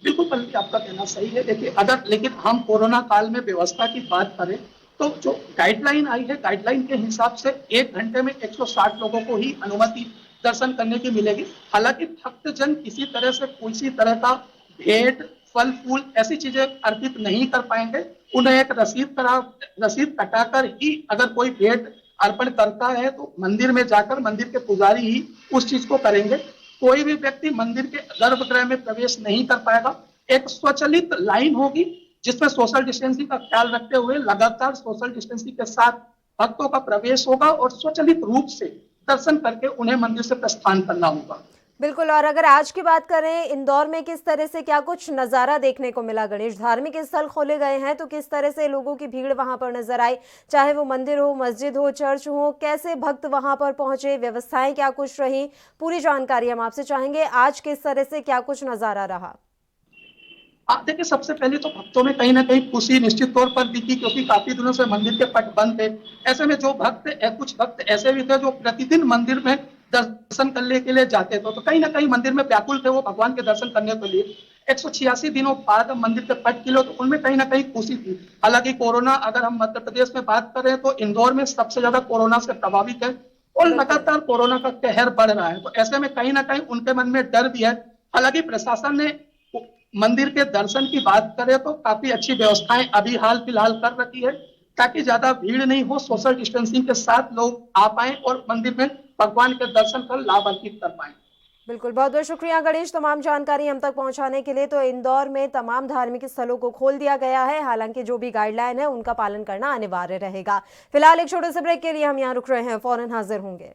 बिल्कुल पल्लवी, आपका कहना सही है। देखिए, लेकिन हम कोरोना काल में व्यवस्था की बात करें तो जो गाइडलाइन आई है, गाइडलाइन के हिसाब से 1 घंटे में 160 लोगों को ही अनुमति दर्शन करने की मिलेगी। हालांकि भक्तजन किसी तरह से किसी तरह का भेंट, फल फूल ऐसी चीजें अर्पित नहीं कर पाएंगे। उन्हें एक रसीद कटाकर ही अगर कोई भेंट अर्पण करता है तो मंदिर में जाकर मंदिर के पुजारी ही उस चीज को करेंगे। कोई भी व्यक्ति मंदिर के गर्भगृह में प्रवेश नहीं कर पाएगा। एक स्वचालित लाइन होगी जिसमें सोशल डिस्टेंसिंग का ख्याल रखते हुए लगातार सोशल डिस्टेंसिंग के साथ भक्तों का प्रवेश होगा और स्वचालित रूप से दर्शन करके उन्हें मंदिर से प्रस्थान करना होगा। बिल्कुल। और अगर आज की बात करें, इंदौर में किस तरह से क्या कुछ नज़ारा देखने को मिला गणेश? धार्मिक स्थल खोले गए हैं तो किस तरह से लोगों की भीड़ वहां पर नजर आई, चाहे वो मंदिर हो, मस्जिद हो, चर्च हो, कैसे भक्त वहां पर पहुंचे, व्यवस्थाएं क्या कुछ रही, पूरी जानकारी हम आपसे चाहेंगे। आज किस तरह से क्या कुछ नज़ारा रहा? आप देखिए, सबसे पहले तो भक्तों में कहीं ना कहीं खुशी निश्चित तौर पर दिखी, क्योंकि काफी दिनों से मंदिर के पट बंद थे। ऐसे में जो भक्त, कुछ भक्त ऐसे भी थे जो प्रतिदिन मंदिर में दर्शन करने के लिए जाते थे, तो कहीं ना कहीं मंदिर में व्याकुल थे वो भगवान के दर्शन करने के लिए। 186 दिनों बाद मंदिर के पट खुले तो उनमें कहीं ना कहीं खुशी थी। हालांकि कोरोना, अगर हम मध्य प्रदेश में बात करें तो इंदौर में सबसे ज्यादा कोरोना से प्रभावित है और लगातार कोरोना का कहर बढ़ रहा है, तो ऐसे में कहीं ना कहीं उनके मन में डर भी है। हालांकि प्रशासन ने मंदिर के दर्शन की बात करें तो काफी अच्छी व्यवस्थाएं अभी हाल फिलहाल कर रखी है, ताकि ज्यादा भीड़ नहीं हो, सोशल डिस्टेंसिंग के साथ लोग आ पाए और मंदिर में भगवान के दर्शन कर लाभ अर्जित कर पाए। बिल्कुल, बहुत बहुत शुक्रिया गणेश तमाम जानकारी हम तक पहुंचाने के लिए। तो इंदौर में तमाम धार्मिक स्थलों को खोल दिया गया है, हालांकि जो भी गाइडलाइन है उनका पालन करना अनिवार्य रहेगा। फिलहाल एक छोटे से ब्रेक के लिए हम यहाँ रुक रहे हैं, फौरन हाजिर होंगे।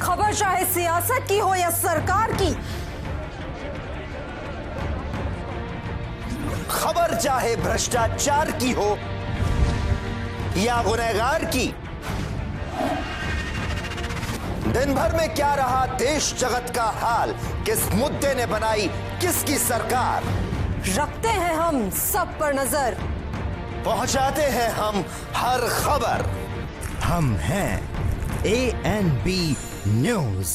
खबर चाहे सियासत की हो या सरकार की, खबर चाहे भ्रष्टाचार की हो या गुनहगार की, दिन भर में क्या रहा देश जगत का हाल, किस मुद्दे ने बनाई किसकी सरकार, रखते हैं हम सब पर नजर, पहुंचाते हैं हम हर खबर। हम हैं ANB न्यूज।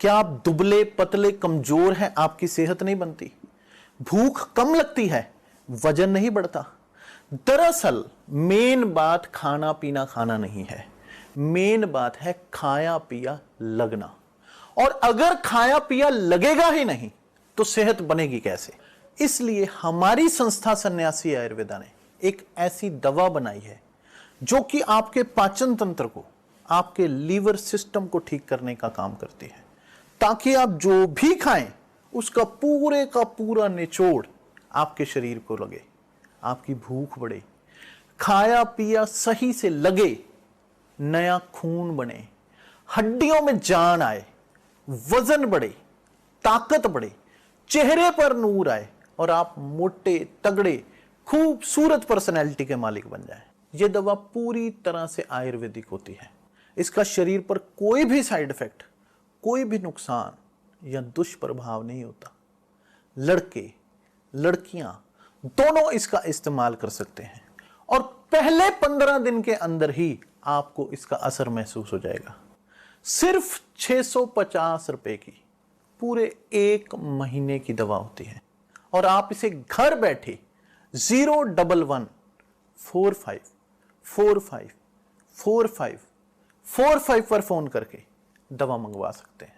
क्या आप दुबले पतले कमजोर हैं, आपकी सेहत नहीं बनती, भूख कम लगती है, वजन नहीं बढ़ता? दरअसल मेन बात खाना पीना खाना नहीं है, मेन बात है खाया पिया लगना। और अगर खाया पिया लगेगा ही नहीं तो सेहत बनेगी कैसे? इसलिए हमारी संस्था सन्यासी आयुर्वेदा ने एक ऐसी दवा बनाई है जो कि आपके पाचन तंत्र को, आपके लीवर सिस्टम को ठीक करने का काम करती है, ताकि आप जो भी खाएं उसका पूरे का पूरा निचोड़ आपके शरीर को लगे, आपकी भूख बढ़े, खाया पिया सही से लगे, नया खून बने, हड्डियों में जान आए, वजन बढ़े, ताकत बढ़े, चेहरे पर नूर आए और आप मोटे तगड़े खूबसूरत पर्सनैलिटी के मालिक बन जाएं। यह दवा पूरी तरह से आयुर्वेदिक होती है। इसका शरीर पर कोई भी साइड इफेक्ट, कोई भी नुकसान या दुष्प्रभाव नहीं होता। लड़के लड़कियां दोनों इसका इस्तेमाल कर सकते हैं और पहले 15 दिन के अंदर ही आपको इसका असर महसूस हो जाएगा। सिर्फ 650 रुपए की पूरे 1 महीने की दवा होती है और आप इसे घर बैठे 01145454545 पर फोन करके दवा मंगवा सकते हैं।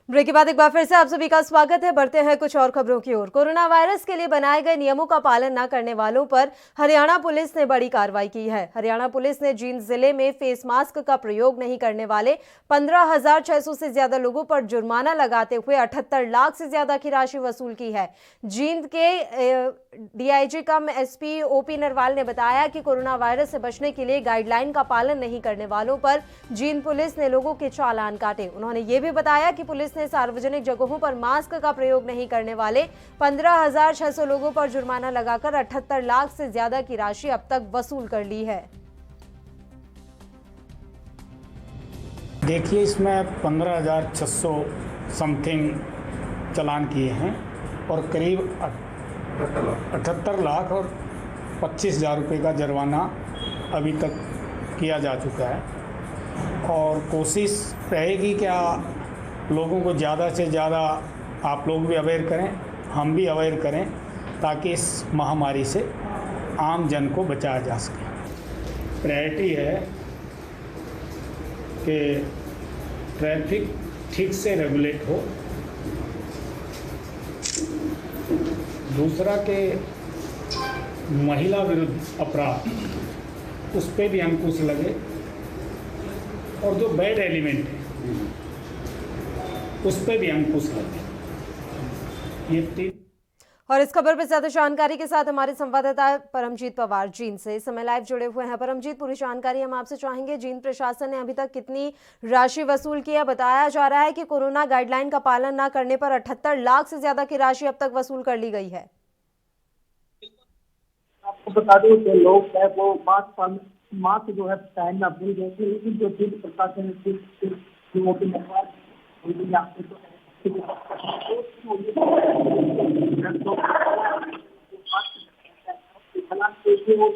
ब्रेक के बाद एक बार फिर से आप सभी का स्वागत है। बढ़ते हैं कुछ और खबरों की ओर। कोरोना वायरस के लिए बनाए गए नियमों का पालन न करने वालों पर हरियाणा पुलिस ने बड़ी कार्रवाई की है। हरियाणा पुलिस ने जींद जिले में फेस मास्क का प्रयोग नहीं करने वाले 15,600 से ज्यादा लोगों पर जुर्माना लगाते हुए 78 लाख से ज्यादा की राशि वसूल की है। जींद के डीआईजी कम एसपी ओपी नरवाल ने बताया कि कोरोना वायरस से बचने के लिए गाइडलाइन का पालन नहीं करने वालों पर जींद पुलिस ने लोगों के चालान काटे। उन्होंने ये भी बताया कि पुलिस ने सार्वजनिक जगहों पर मास्क का प्रयोग नहीं करने वाले 15,600 लोगों पर जुर्माना लगाकर 78 लाख से ज्यादा की राशि अब तक वसूल कर ली है। देखिए, इसमें 15,600 समथिंग चालान किए हैं और करीब 78 लाख और 25,000 रुपये का जुर्माना अभी तक किया जा चुका है और कोशिश रहेगी क्या लोगों को ज़्यादा से ज़्यादा आप लोग भी अवेयर करें, हम भी अवेयर करें, ताकि इस महामारी से आम जन को बचाया जा सके। प्रायोरिटी है कि ट्रैफिक ठीक से रेगुलेट हो, दूसरा के महिला विरुद्ध अपराध उस पर भी अंकुश लगे और जो बैड एलिमेंट है उस पर भी अंकुश लगे। ये तीन। और इस खबर पर ज्यादा जानकारी के साथ हमारे संवाददाता परमजीत पवार जींद से इस समय लाइव जुड़े हुए हैं। परमजीत, पूरी जानकारी हम आपसे चाहेंगे। जींद प्रशासन ने अभी तक कितनी राशि वसूल की है? बताया जा रहा है कि कोरोना गाइडलाइन का पालन न करने पर 78 लाख से ज्यादा की राशि अब तक वसूल कर ली गई है। आपको बता दें जो लोग है वो मास्क जो है पहनना भूल गए थे, लेकिन जो जिला प्रशासन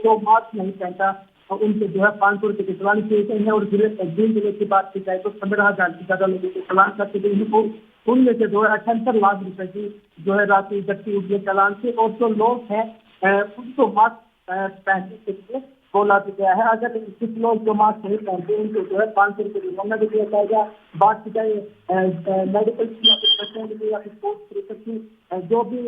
जो मास्क नहीं पहनता और उनसे जो है 500 रुपये की चालान किए गए हैं और जिले की बात की जाए तो 15,000 से ज्यादा लोगों को चालान करते गए हैं। उनमें से जो है 78 लाख रुपए की जो है राशि इकट्ठी हुई है चालान से। और जो लोग हैं उनको मास्क पहनने के लिए बोला भी गया है। अगर कुछ लोग जो मास्क नहीं पहनते उनको जो है 500 रुपये जुर्माना भी दिया जाएगा। बात की जाए मेडिकल जो भी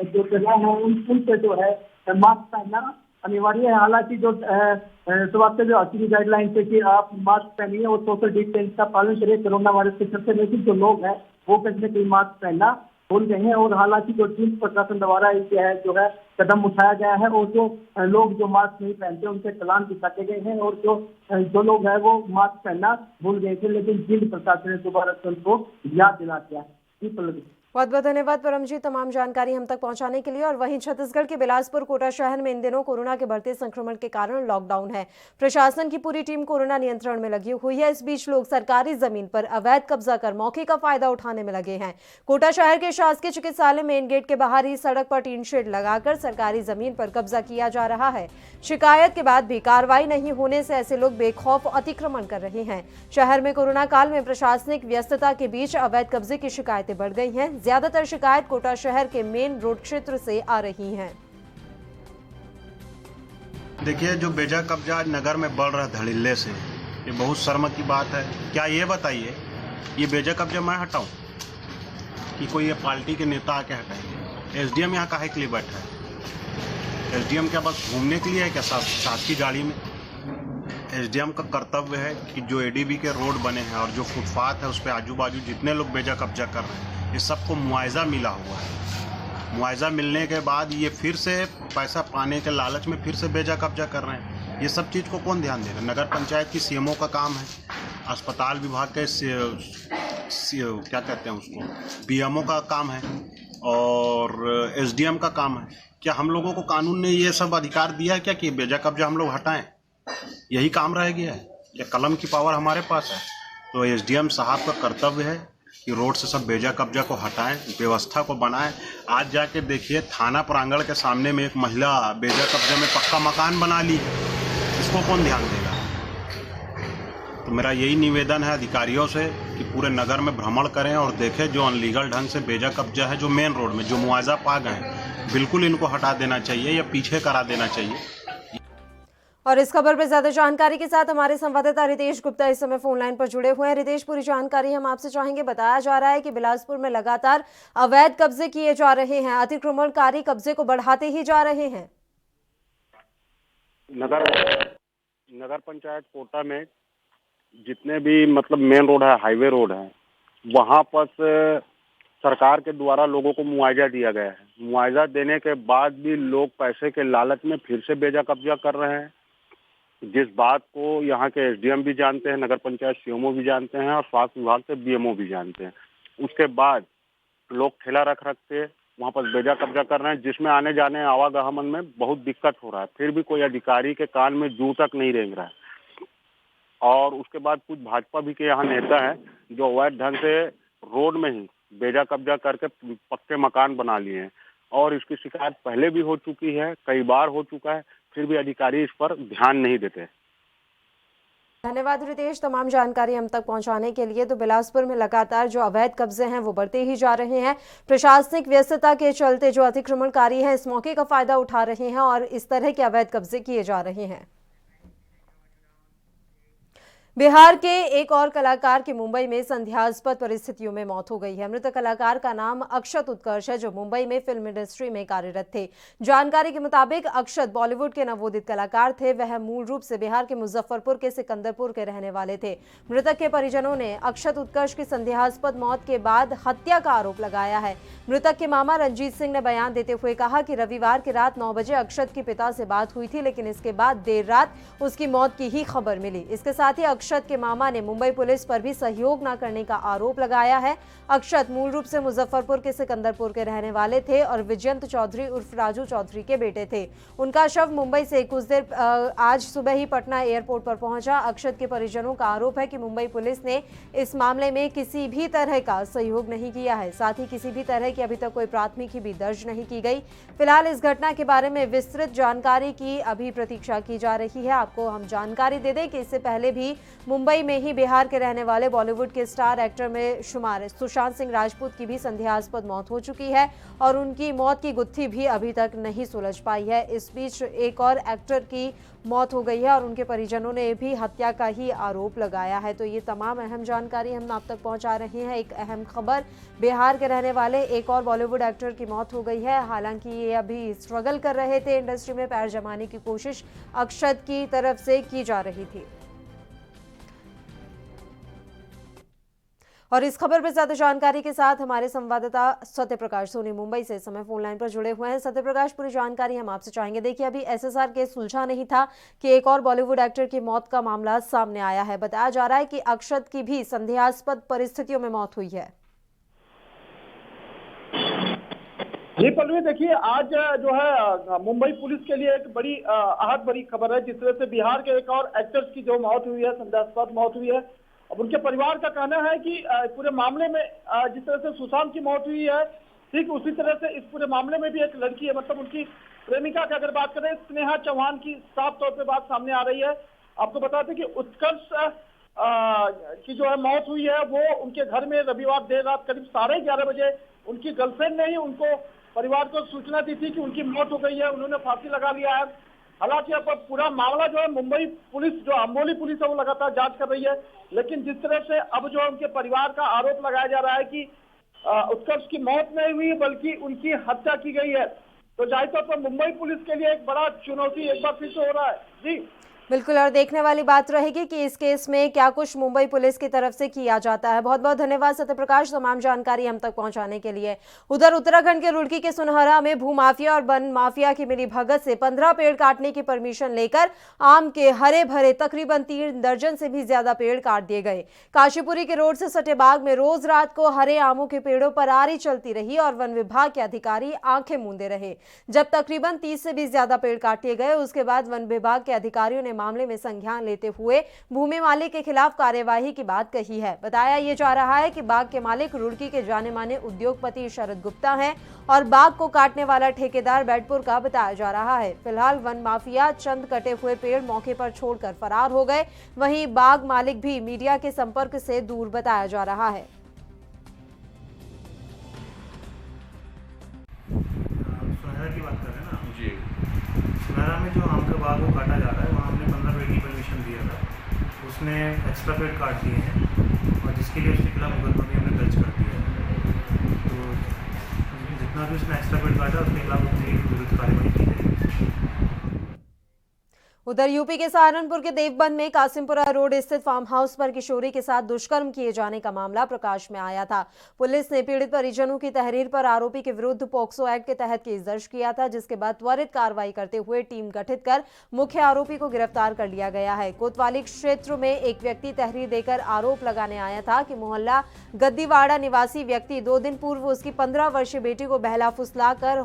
जो जगह है उनसे जो है मास्क पहनना अनिवार्य है। हालांकि जो स्वास्थ्य विभाग की गाइडलाइन है कि आप मास्क पहनिए और सोशल डिस्टेंस का पालन करिए कोरोना वायरस के चलते, लेकिन जो लोग हैं वो कहीं न कहीं मास्क पहनना भूल गए हैं। और हालांकि जो जिला प्रशासन द्वारा जो है कदम उठाया गया है और जो लोग जो मास्क नहीं पहनते उनके चालान भी काटे गए हैं और जो लोग हैं वो मास्क पहनना भूल गए थे, लेकिन जिला प्रशासन ने दोबारा उनको याद दिला दिया है। बहुत बहुत धन्यवाद परमजीत तमाम जानकारी हम तक पहुंचाने के लिए। और वहीं छत्तीसगढ़ के बिलासपुर कोटा शहर में इन दिनों कोरोना के बढ़ते संक्रमण के कारण लॉकडाउन है। प्रशासन की पूरी टीम कोरोना नियंत्रण में लगी हुई है। इस बीच लोग सरकारी जमीन पर अवैध कब्जा कर मौके का फायदा उठाने में लगे हैं। कोटा शहर के शासकीय चिकित्सालय मेन गेट के बाहर ही सड़क पर टीन शेड लगाकर सरकारी जमीन पर कब्जा किया जा रहा है। शिकायत के बाद भी कार्रवाई नहीं होने से ऐसे लोग बेखौफ अतिक्रमण कर रहे हैं। शहर में कोरोना काल में प्रशासनिक व्यस्तता के बीच अवैध कब्जे की शिकायतें बढ़ गई हैं। ज्यादातर शिकायत कोटा शहर के मेन रोड क्षेत्र से आ रही हैं। देखिए, जो बेजा कब्जा नगर में बढ़ रहा धड़ल्ले से, ये बहुत शर्म की बात है। क्या ये बताइए, ये बेजा कब्जा मैं हटाऊं कि कोई ये पार्टी के नेता आके हटाएंगे? एसडीएम यहाँ काहे के लिए बैठा है? एसडीएम क्या बस घूमने के लिए है क्या शासकीय गाड़ी में? एसडीएम का कर्तव्य है कि जो एडीबी के रोड बने हैं और जो फुटपाथ है उस पर आजू बाजू जितने लोग बेजा कब्जा कर रहे हैं ये सबको मुआवजा मिला हुआ है। मुआवजा मिलने के बाद ये फिर से पैसा पाने के लालच में फिर से बेजा कब्जा कर रहे हैं। ये सब चीज़ को कौन ध्यान देगा? नगर पंचायत की सीएमओ का काम है, अस्पताल विभाग के क्या कहते हैं उसको, बीएमओ का काम है और एसडीएम का काम है। क्या हम लोगों को कानून ने ये सब अधिकार दिया है क्या कि बेजा कब्जा हम लोग हटाएं? यही काम रह गया है क्या? कलम की पावर हमारे पास है? तो एसडीएम साहब का कर्तव्य है कि रोड से सब बेजा कब्जा को हटाएं, व्यवस्था को बनाएं। आज जाके देखिए, थाना प्रांगण के सामने में एक महिला बेजा कब्जा में पक्का मकान बना ली, इसको कौन ध्यान देगा? तो मेरा यही निवेदन है अधिकारियों से कि पूरे नगर में भ्रमण करें और देखें जो अनलीगल ढंग से बेजा कब्जा है, जो मेन रोड में जो मुआवजा पा गए, बिल्कुल इनको हटा देना चाहिए या पीछे करा देना चाहिए। और इस खबर पर ज्यादा जानकारी के साथ हमारे संवाददाता रितेश गुप्ता इस समय फोन लाइन पर जुड़े हुए हैं। रितेश, पूरी जानकारी हम आपसे चाहेंगे। बताया जा रहा है कि बिलासपुर में लगातार अवैध कब्जे किए जा रहे हैं, अतिक्रमणकारी कब्जे को बढ़ाते ही जा रहे हैं। नगर पंचायत कोटा में जितने भी मतलब मेन रोड है, हाईवे रोड है, वहाँ पर सरकार के द्वारा लोगों को मुआवजा दिया गया है। मुआवजा देने के बाद भी लोग पैसे के लालच में फिर से बेजा कब्जा कर रहे हैं, जिस बात को यहाँ के एसडीएम भी जानते हैं, नगर पंचायत सीएमओ भी जानते हैं और स्वास्थ्य विभाग से बीएमओ भी जानते हैं। उसके बाद लोग ठेला रख के वहाँ पर बेजा कब्जा कर रहे हैं, जिसमें आने जाने आवागमन में बहुत दिक्कत हो रहा है। फिर भी कोई अधिकारी के कान में जू तक नहीं रेंग रहा है। और उसके बाद कुछ भाजपा भी के यहाँ नेता हैं जो अवैध ढंग से रोड में ही बेजा कब्जा करके पक्के मकान बना लिए हैं। और इसकी शिकायत पहले भी हो चुकी है, कई बार हो चुका है, फिर भी अधिकारी इस पर ध्यान नहीं देते। धन्यवाद रितेश, तमाम जानकारी हम तक पहुंचाने के लिए। तो बिलासपुर में लगातार जो अवैध कब्जे हैं वो बढ़ते ही जा रहे हैं। प्रशासनिक व्यस्तता के चलते जो अतिक्रमणकारी हैं इस मौके का फायदा उठा रहे हैं और इस तरह के अवैध कब्जे किए जा रहे हैं। बिहार के एक और कलाकार की मुंबई में संदेहास्पद परिस्थितियों में मौत हो गई है। मृतक कलाकार का नाम अक्षत उत्कर्ष है, जो मुंबई में फिल्म इंडस्ट्री में कार्यरत थे। जानकारी के मुताबिक अक्षत बॉलीवुड के नवोदित कलाकार थे। वह मूल रूप से बिहार के मुजफ्फरपुर के सिकंदरपुर के रहने वाले थे। मृतक के परिजनों ने अक्षत उत्कर्ष की संदेहास्पद मौत के बाद हत्या का आरोप लगाया है। मृतक के मामा रंजीत सिंह ने बयान देते हुए कहा कि रविवार की रात 9 बजे अक्षत के पिता से बात हुई थी, लेकिन इसके बाद देर रात उसकी मौत की ही खबर मिली। इसके साथ ही अक्षत के मामा ने मुंबई पुलिस पर भी सहयोग न करने का आरोप लगाया है। अक्षत मूल रूप से मुजफ्फरपुर के सिकंदरपुर के रहने वाले थे और विजयंत चौधरी उर्फ राजू चौधरी के बेटे थे। उनका शव मुंबई से कुछ देर आज सुबह ही पटना एयरपोर्ट पर पहुंचा। अक्षत के परिजनों का आरोप है कि मुंबई पुलिस ने इस मामले में किसी भी तरह का सहयोग नहीं किया है। साथ ही किसी भी तरह की अभी तक कोई प्राथमिकी भी दर्ज नहीं की गई। फिलहाल इस घटना के बारे में विस्तृत जानकारी की अभी प्रतीक्षा की जा रही है। आपको हम जानकारी दे दें कि इससे पहले भी मुंबई में ही बिहार के रहने वाले बॉलीवुड के स्टार एक्टर में शुमार सुशांत सिंह राजपूत की भी संदेहास्पद मौत हो चुकी है और उनकी मौत की गुत्थी भी अभी तक नहीं सुलझ पाई है। इस बीच एक और एक्टर की मौत हो गई है और उनके परिजनों ने भी हत्या का ही आरोप लगाया है। तो ये तमाम अहम जानकारी हम आप तक पहुंचा रहे हैं। एक अहम खबर, बिहार के रहने वाले एक और बॉलीवुड एक्टर की मौत हो गई है। हालांकि ये अभी स्ट्रगल कर रहे थे, इंडस्ट्री में पैर जमाने की कोशिश अक्षत की तरफ से की जा रही थी। और इस खबर पर ज्यादा जानकारी के साथ हमारे संवाददाता सत्यप्रकाश सोनी मुंबई से इस समय फोन लाइन पर जुड़े हुए हैं। सत्यप्रकाश, पूरी जानकारी हम आपसे चाहेंगे। देखिए, अभी एसएसआर केस सुलझा नहीं था कि एक और बॉलीवुड एक्टर की मौत का मामला सामने आया है। बताया जा रहा है कि अक्षत की भी संदेहास्पद परिस्थितियों में मौत हुई है। जी पल्लवी, देखिए आज जो है मुंबई पुलिस के लिए एक बड़ी आहत भरी खबर है। जिस तरह से बिहार के एक और एक्टर्स की जो मौत हुई है, संदेहास्पद मौत हुई है। अब उनके परिवार का कहना है कि पूरे मामले में जिस तरह से सुशांत की मौत हुई है, ठीक उसी तरह से इस पूरे मामले में भी एक लड़की है, मतलब उनकी प्रेमिका की अगर बात करें, स्नेहा चौहान की साफ तौर पे बात सामने आ रही है। आपको बताते कि उत्कर्ष की जो है मौत हुई है वो उनके घर में रविवार देर रात करीब 11:30 बजे उनकी गर्लफ्रेंड ने ही उनको परिवार को सूचना दी थी कि उनकी मौत हो गई है। उन्होंने फांसी लगा लिया है। हालांकि अब पूरा मामला जो है मुंबई पुलिस, जो अम्बोली पुलिस है, वो लगातार जांच कर रही है। लेकिन जिस तरह से अब जो उनके परिवार का आरोप लगाया जा रहा है कि उत्कर्ष की मौत नहीं हुई बल्कि उनकी हत्या की गई है, तो जाहिर तौर पर मुंबई पुलिस के लिए एक बड़ा चुनौती एक बार फिर से हो रहा है। जी बिल्कुल, और देखने वाली बात रहेगी कि इस केस में क्या कुछ मुंबई पुलिस की तरफ से किया जाता है। बहुत बहुत धन्यवाद सत्यप्रकाश, तमाम जानकारी हम तक पहुंचाने के लिए। उधर उत्तराखंड के रुड़की के सुनहरा में भूमाफिया और वन माफिया की मिली भगत से 15 पेड़ काटने की परमिशन लेकर आम के हरे भरे तकरीबन 3 दर्जन से भी ज्यादा पेड़ काट दिए गए। काशीपुरी के रोड से सटे बाग में रोज रात को हरे आमों के पेड़ों पर आरी चलती रही और वन विभाग के अधिकारी आंखें मूंदे रहे। जब तकरीबन 30 से भी ज्यादा पेड़ काट दिए गए, उसके बाद वन विभाग के अधिकारियों ने मामले में संज्ञान लेते हुए भूमि मालिक के खिलाफ कार्यवाही की बात कही है। बताया यह जा रहा है कि बाग के मालिक रुड़की के जाने माने उद्योगपति शरद गुप्ता हैं और बाग को काटने वाला ठेकेदार बैडपुर का बताया जा रहा है। फिलहाल वन माफिया चंद कटे हुए पेड़ मौके पर छोड़कर फरार हो गए। वहीं बाग मालिक भी मीडिया के संपर्क से दूर बताया जा रहा है। सुनहरा की बात कर रहे हैं ना जी। सुनहरा में जो आम का बाग वो काटा जा रहा है, वहाँ हमने 15 पेड़ की परमिशन दिया था। उसने एक्स्ट्रा पेड़ काट दिए हैं और जिसके लिए उसके खिलाफ मुकदमा भी हमने दर्ज कर दिया है। तो जितना भी उसने एक्स्ट्रा पेड़ काटा उसके खिलाफ उसकी विरुद्ध कार्रवाई की जाएगी। उधर यूपी के सहारनपुर के देवबंद में कासिमपुरा रोड स्थित फार्म हाउस पर किशोरी के साथ दुष्कर्म किए जाने का मामला प्रकाश में आया था। पुलिस ने पीड़ित परिजनों की तहरीर पर आरोपी के विरुद्ध पोक्सो एक्ट के तहत केस दर्ज किया था, जिसके बाद त्वरित कार्रवाई करते हुए टीम गठित कर मुख्य आरोपी को गिरफ्तार कर लिया गया है। कोतवाली क्षेत्र में एक व्यक्ति तहरीर देकर आरोप लगाने आया था कि मोहल्ला गद्दीवाड़ा निवासी व्यक्ति 2 दिन पूर्व उसकी 15 वर्षीय बेटी को बहला फुसलाकर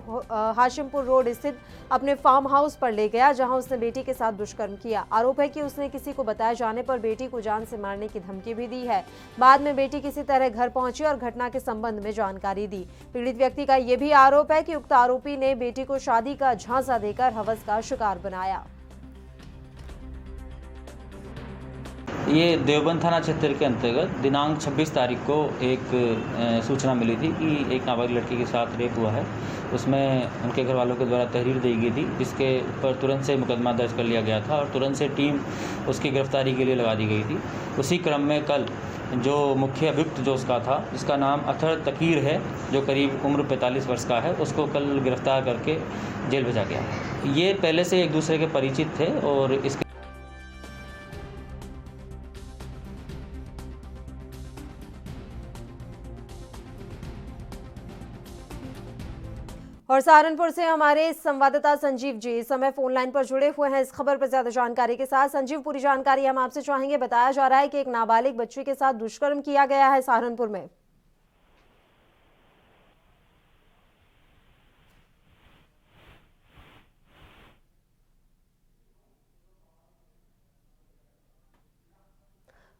हाशिमपुर रोड स्थित अपने फार्म हाउस पर ले गया, जहां उसने बेटी के साथ दुष्कर्म किया। आरोप है कि उसने किसी को बताए जाने पर बेटी को जान से मारने की धमकी भी दी है। बाद में बेटी किसी तरह घर पहुंची और घटना के संबंध में जानकारी दी। पीड़ित व्यक्ति का यह भी आरोप है कि उक्त आरोपी ने बेटी को शादी का झांसा देकर हवस का शिकार बनाया। ये देवबंद थाना क्षेत्र के अंतर्गत दिनांक 26 तारीख को एक सूचना मिली थी कि एक नाबालिग लड़की के साथ रेप हुआ है। उसमें उनके घर वालों के द्वारा तहरीर दी गई थी, जिसके ऊपर तुरंत से मुकदमा दर्ज कर लिया गया था और तुरंत से टीम उसकी गिरफ्तारी के लिए लगा दी गई थी। उसी क्रम में कल जो मुख्य अभियुक्त जो उसका था, जिसका नाम अथर तकीर है, जो करीब उम्र 45 वर्ष का है, उसको कल गिरफ्तार करके जेल भेजा गया। ये पहले से एक दूसरे के परिचित थे और इसके और सहारनपुर से हमारे संवाददाता संजीव जी इस समय फोन लाइन पर जुड़े हुए हैं इस खबर पर ज्यादा जानकारी के साथ। संजीव, पूरी जानकारी हम आपसे चाहेंगे। बताया जा रहा है कि एक नाबालिग बच्ची के साथ दुष्कर्म किया गया है सहारनपुर में।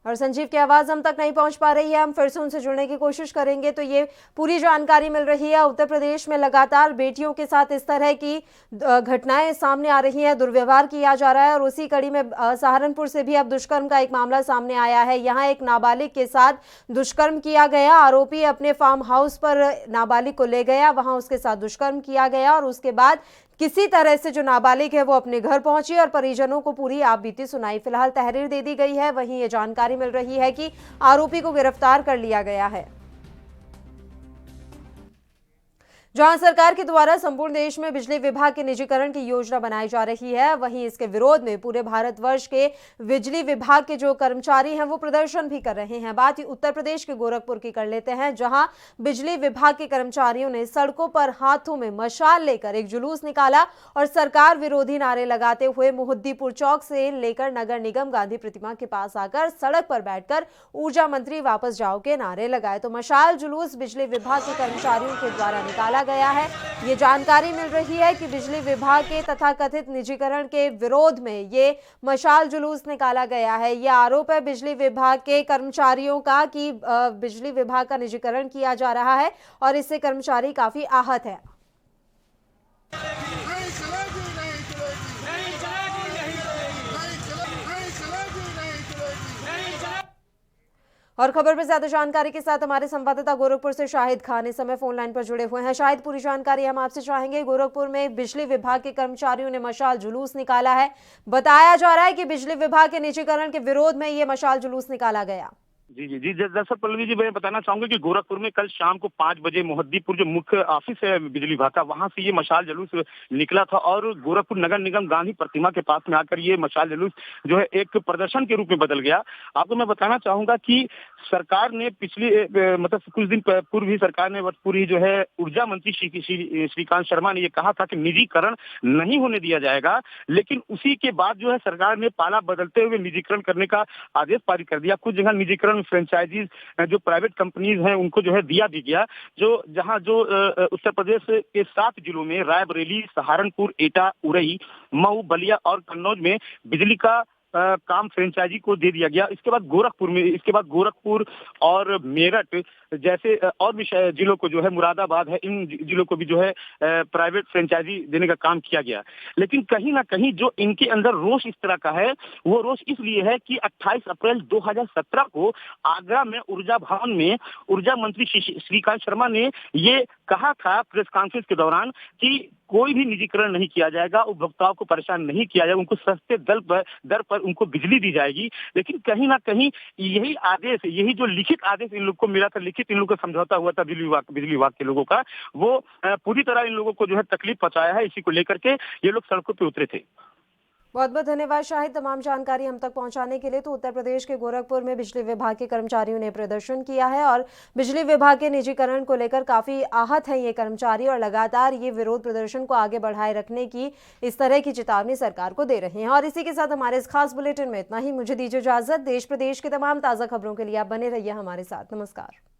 और संजीव की आवाज हम तक नहीं पहुंच पा रही है, हम फिर से उनसे जुड़ने की कोशिश करेंगे। तो ये पूरी जानकारी मिल रही है, उत्तर प्रदेश में लगातार बेटियों के साथ इस तरह की घटनाएं सामने आ रही हैं, दुर्व्यवहार किया जा रहा है और उसी कड़ी में सहारनपुर से भी अब दुष्कर्म का एक मामला सामने आया है। यहाँ एक नाबालिग के साथ दुष्कर्म किया गया। आरोपी अपने फार्म हाउस पर नाबालिग को ले गया, वहां उसके साथ दुष्कर्म किया गया और उसके बाद किसी तरह से जो नाबालिग है वो अपने घर पहुंची और परिजनों को पूरी आपबीती सुनाई। फिलहाल तहरीर दे दी गई है। वहीं ये जानकारी मिल रही है कि आरोपी को गिरफ्तार कर लिया गया है। जहां सरकार के द्वारा संपूर्ण देश में बिजली विभाग के निजीकरण की योजना बनाई जा रही है, वहीं इसके विरोध में पूरे भारतवर्ष के बिजली विभाग के जो कर्मचारी हैं वो प्रदर्शन भी कर रहे हैं। बात उत्तर प्रदेश के गोरखपुर की कर लेते हैं, जहां बिजली विभाग के कर्मचारियों ने सड़कों पर हाथों में मशाल लेकर एक जुलूस निकाला और सरकार विरोधी नारे लगाते हुए मोहद्दीपुर चौक से लेकर नगर निगम गांधी प्रतिमा के पास आकर सड़क पर बैठकर ऊर्जा मंत्री वापस जाओ के नारे लगाए। तो मशाल जुलूस बिजली विभाग के कर्मचारियों के द्वारा निकाला गया है। ये जानकारी मिल रही है कि बिजली विभाग के तथाकथित निजीकरण के विरोध में ये मशाल जुलूस निकाला गया है। ये आरोप है बिजली विभाग के कर्मचारियों का कि बिजली विभाग का निजीकरण किया जा रहा है और इससे कर्मचारी काफी आहत है। और खबर पर ज्यादा जानकारी के साथ हमारे संवाददाता गोरखपुर से शाहिद खान इस समय फोन लाइन पर जुड़े हुए हैं। शाहिद, पूरी जानकारी हम आपसे चाहेंगे। गोरखपुर में बिजली विभाग के कर्मचारियों ने मशाल जुलूस निकाला है। बताया जा रहा है कि बिजली विभाग के निजीकरण के विरोध में ये मशाल जुलूस निकाला गया। जी दरअसल पल्लवी जी, मैं बताना चाहूंगा कि गोरखपुर में कल शाम को 5 बजे मोहद्दीपुर जो मुख्य ऑफिस है बिजली विभाग का, वहां से ये मशाल जुलूस निकला था और गोरखपुर नगर निगम गांधी प्रतिमा के पास में आकर ये मशाल जुलूस जो है एक प्रदर्शन के रूप में बदल गया। आपको मैं बताना चाहूंगा कि सरकार ने मतलब कुछ दिन पूर्व ही सरकार ने पूरी जो है ऊर्जा मंत्री श्रीकांत शर्मा ने ये कहा था कि निजीकरण नहीं होने दिया जाएगा, लेकिन उसी के बाद जो है सरकार ने पाला बदलते हुए निजीकरण करने का आदेश पारित कर दिया। कुछ जगह निजीकरण फ्रेंचाइजीज जो प्राइवेट कंपनीज हैं उनको जो है दिया भी गया। जहां उत्तर प्रदेश के 7 जिलों में रायबरेली, सहारनपुर, एटा, उरई, मऊ, बलिया और कन्नौज में बिजली का काम फ्रेंचाइजी को दे दिया गया। इसके बाद गोरखपुर और मेरठ जैसे और भी जिलों को जो है, मुरादाबाद है, इन जिलों को भी जो है प्राइवेट फ्रेंचाइजी देने का काम किया गया। लेकिन कहीं ना कहीं जो इनके अंदर रोष इस तरह का है, वो रोष इसलिए है कि 28 अप्रैल 2017 को आगरा में ऊर्जा भवन में ऊर्जा मंत्री श्रीकांत शर्मा ने ये कहा था प्रेस कॉन्फ्रेंस के दौरान कि कोई भी निजीकरण नहीं किया जाएगा, उपभोक्ताओं को परेशान नहीं किया जाएगा, उनको सस्ते दर पर उनको बिजली दी जाएगी। लेकिन कहीं ना कहीं यही आदेश, यही जो लिखित आदेश इन लोग को मिला था, लिखित इन लोग का समझौता हुआ था बिजली विभाग के लोगों का, वो पूरी तरह इन लोगों को जो है तकलीफ पहुंचाया है। इसी को लेकर के ये लोग सड़कों पे उतरे थे। बहुत बहुत धन्यवाद शाहिद, तमाम जानकारी हम तक पहुंचाने के लिए। तो उत्तर प्रदेश के गोरखपुर में बिजली विभाग के कर्मचारियों ने प्रदर्शन किया है और बिजली विभाग के निजीकरण को लेकर काफी आहत हैं ये कर्मचारी और लगातार ये विरोध प्रदर्शन को आगे बढ़ाए रखने की इस तरह की चेतावनी सरकार को दे रहे हैं। और इसी के साथ हमारे इस खास बुलेटिन में इतना ही। मुझे दीजिए इजाजत। देश प्रदेश के तमाम ताज़ा खबरों के लिए आप बने रहिए हमारे साथ। नमस्कार।